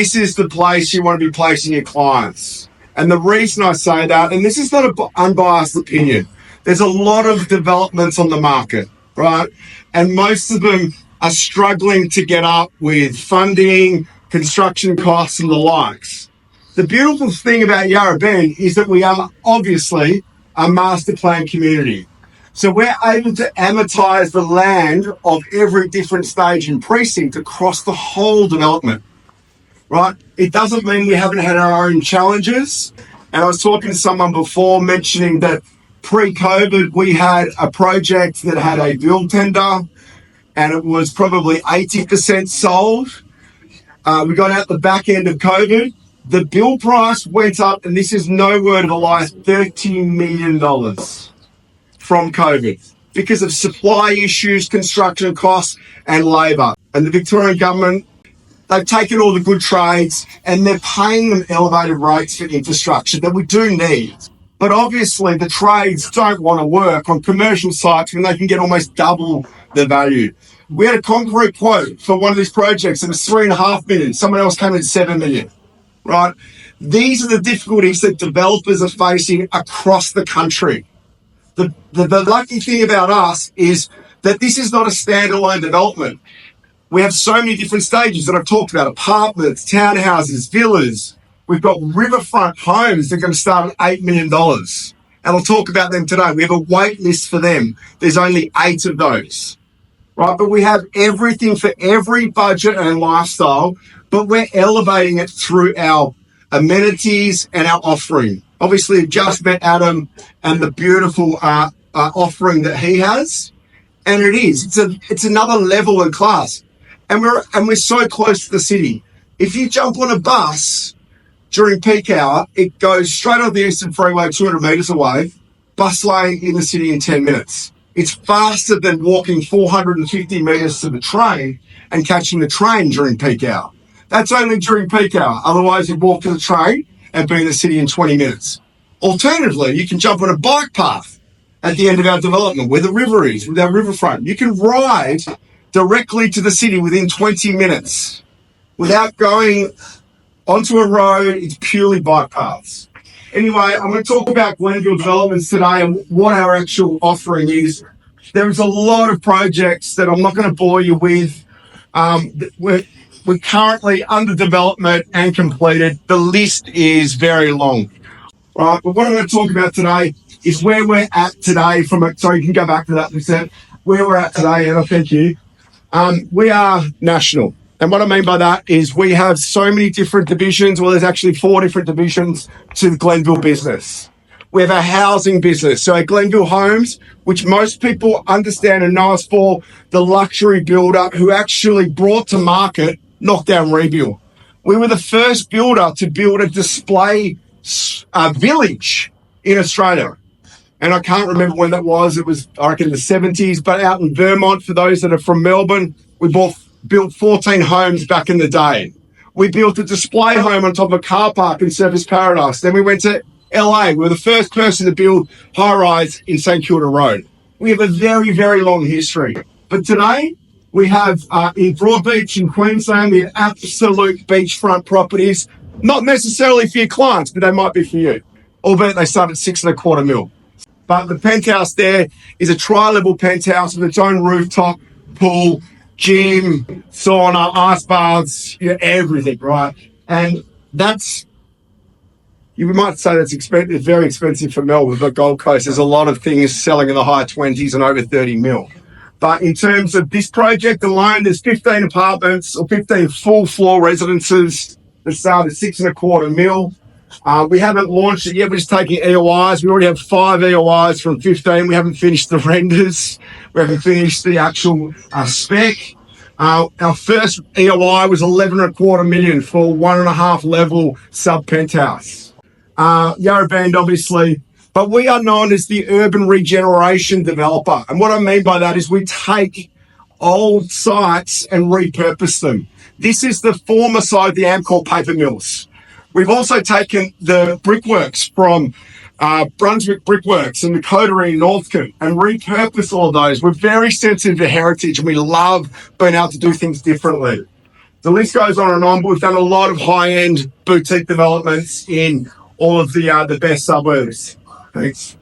this is the place you want to be placing your clients. And the reason I say that, and this is not an unbiased opinion, there's a lot of developments on the market, right? And most of them are struggling to get up with funding, construction costs and the likes. The beautiful thing about Yarra Bend is that we are obviously a master plan community. So we're able to amortize the land of every different stage and precinct across the whole development, right? It doesn't mean we haven't had our own challenges. And I was talking to someone before mentioning that pre-COVID, we had a project that had a build tender and it was probably 80% sold. We got out the back end of COVID. The bill price went up, and this is no word of a lie, $13 million from COVID because of supply issues, construction costs, and labour. And the Victorian government, they've taken all the good trades and they're paying them elevated rates for infrastructure that we do need. But obviously the trades don't want to work on commercial sites when they can get almost double the value. We had a concrete quote for one of these projects. It was $3.5 million. Someone else came in $7 million, right? These are the difficulties that developers are facing across the country. The lucky thing about us is that this is not a standalone development. We have so many different stages that I've talked about: apartments, townhouses, villas. We've got riverfront homes that are going to start at $8 million. And I'll talk about them today. We have a wait list for them. There's only 8 of those, right? But we have everything for every budget and lifestyle, but we're elevating it through our amenities and our offering. Obviously, I just met Adam and the beautiful offering that he has. And it is. It's another level and class. And we're so close to the city. If you jump on a bus during peak hour, it goes straight on the Eastern Freeway 200 metres away, bus lane in the city in 10 minutes. It's faster than walking 450 metres to the train and catching the train during peak hour. That's only during peak hour. Otherwise, you walk to the train and be in the city in 20 minutes. Alternatively, you can jump on a bike path at the end of our development where the river is, with our riverfront. You can ride directly to the city within 20 minutes without going onto a road. It's purely bike paths. Anyway, I'm going to talk about Glenville Developments today and what our actual offering is. There is a lot of projects that I'm not going to bore you with. We're currently under development and completed. The list is very long, right? But what I'm going to talk about today is where we're at today sorry, you can go back to that percent. Where we're at today, and I thank you. We are national. And what I mean by that is we have so many different divisions. Well, there's actually 4 different divisions to the Glenville business. We have a housing business. So at Glenville Homes, which most people understand and know us for, the luxury builder who actually brought to market Knockdown Rebuild. We were the first builder to build a display village in Australia. And I can't remember when that was. It was, I reckon, in the 70s. But out in Vermont, for those that are from Melbourne, we built 14 homes back in the day. We built a display home on top of a car park in Surfers Paradise. Then we went to LA. We were the first person to build high-rise in St Kilda Road. We have a very, very long history. But today, we have in Broadbeach in Queensland, we have absolute beachfront properties, not necessarily for your clients, but they might be for you. Albeit they start at $6.25 million. But the penthouse there is a tri-level penthouse with its own rooftop, pool, gym, sauna, ice baths, everything, right? And that's, you might say that's expensive, very expensive for Melbourne, but Gold Coast, there's a lot of things selling in the high 20s and over 30 mil. But in terms of this project alone, there's 15 apartments or 15 full floor residences that start at $6.25 million. We haven't launched it yet. We're just taking EOIs. We already have 5 EOIs from 15. We haven't finished the renders. We haven't finished the actual spec. Our first EOI was $11.25 million for 1.5 level sub penthouse. Yarra Bend, obviously. But we are known as the urban regeneration developer. And what I mean by that is we take old sites and repurpose them. This is the former side of the Amcor paper mills. We've also taken the brickworks from Brunswick Brickworks and the Coterie in Northcote and repurposed all of those. We're very sensitive to heritage and we love being able to do things differently. The list goes on and on, but we've done a lot of high-end boutique developments in all of the best suburbs. Thanks.